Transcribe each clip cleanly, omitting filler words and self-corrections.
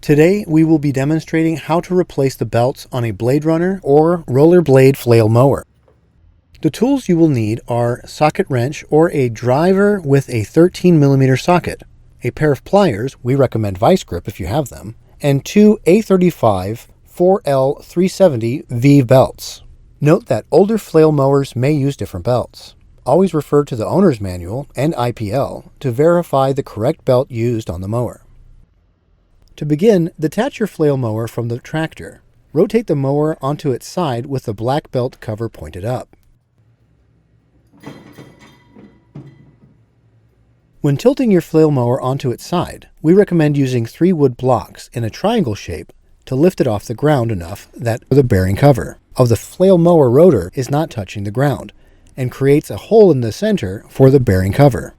Today we will be demonstrating how to replace the belts on a Blade Runner or RollerBlade Flail Mower. The tools you will need are socket wrench or a driver with a 13mm socket, a pair of pliers, we recommend vice grip if you have them, and two A35 4L370V belts. Note that older flail mowers may use different belts. Always refer to the owner's manual and IPL to verify the correct belt used on the mower. To begin, detach your flail mower from the tractor. Rotate the mower onto its side with the black belt cover pointed up. When tilting your flail mower onto its side, we recommend using 3 wood blocks in a triangle shape to lift it off the ground enough that the bearing cover of the flail mower rotor is not touching the ground and creates a hole in the center for the bearing cover.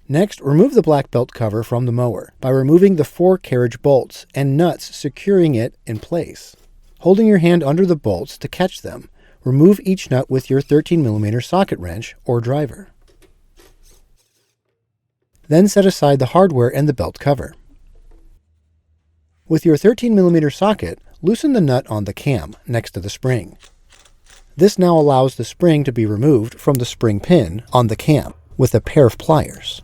Next, remove the black belt cover from the mower by removing the 4 carriage bolts and nuts securing it in place. Holding your hand under the bolts to catch them, remove each nut with your 13mm socket wrench or driver. Then set aside the hardware and the belt cover. With your 13mm socket, loosen the nut on the cam next to the spring. This now allows the spring to be removed from the spring pin on the cam with a pair of pliers.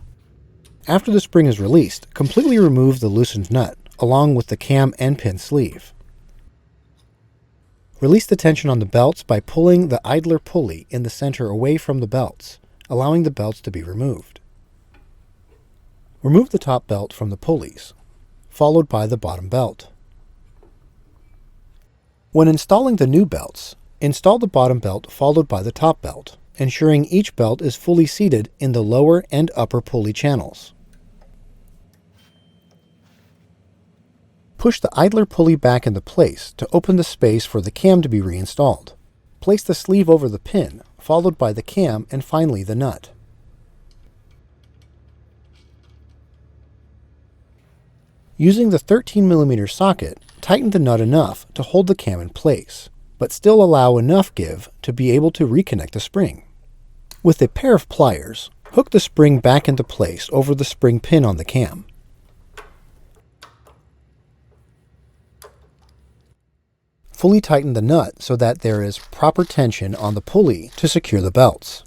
After the spring is released, completely remove the loosened nut along with the cam and pin sleeve. Release the tension on the belts by pulling the idler pulley in the center away from the belts, allowing the belts to be removed. Remove the top belt from the pulleys, followed by the bottom belt. When installing the new belts, install the bottom belt followed by the top belt, ensuring each belt is fully seated in the lower and upper pulley channels. Push the idler pulley back into place to open the space for the cam to be reinstalled. Place the sleeve over the pin, followed by the cam and finally the nut. Using the 13mm socket, tighten the nut enough to hold the cam in place, but still allow enough give to be able to reconnect the spring. With a pair of pliers, hook the spring back into place over the spring pin on the cam. Fully tighten the nut so that there is proper tension on the pulley to secure the belts.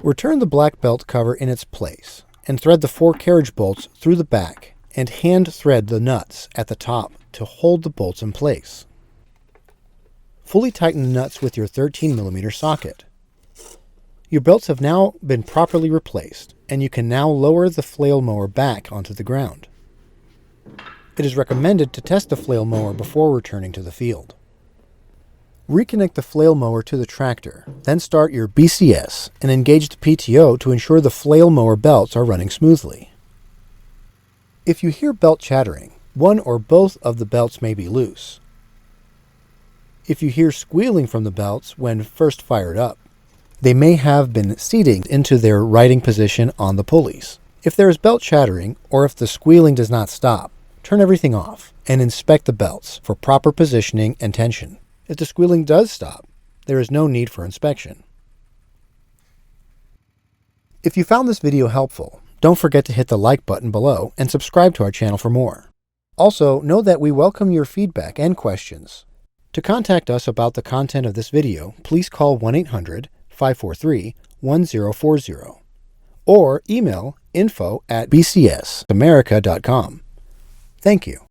Return the black belt cover in its place and thread the 4 carriage bolts through the back and hand thread the nuts at the top to hold the bolts in place. Fully tighten the nuts with your 13mm socket. Your belts have now been properly replaced, and you can now lower the flail mower back onto the ground. It is recommended to test the flail mower before returning to the field. Reconnect the flail mower to the tractor, then start your BCS and engage the PTO to ensure the flail mower belts are running smoothly. If you hear belt chattering, one or both of the belts may be loose. If you hear squealing from the belts when first fired up, they may have been seating into their riding position on the pulleys. If there is belt chattering, or if the squealing does not stop, turn everything off and inspect the belts for proper positioning and tension. If the squealing does stop, there is no need for inspection. If you found this video helpful, don't forget to hit the like button below and subscribe to our channel for more. Also, know that we welcome your feedback and questions. To contact us about the content of this video, please call 1-800-543-1040 or email info@bcsamerica.com. Thank you.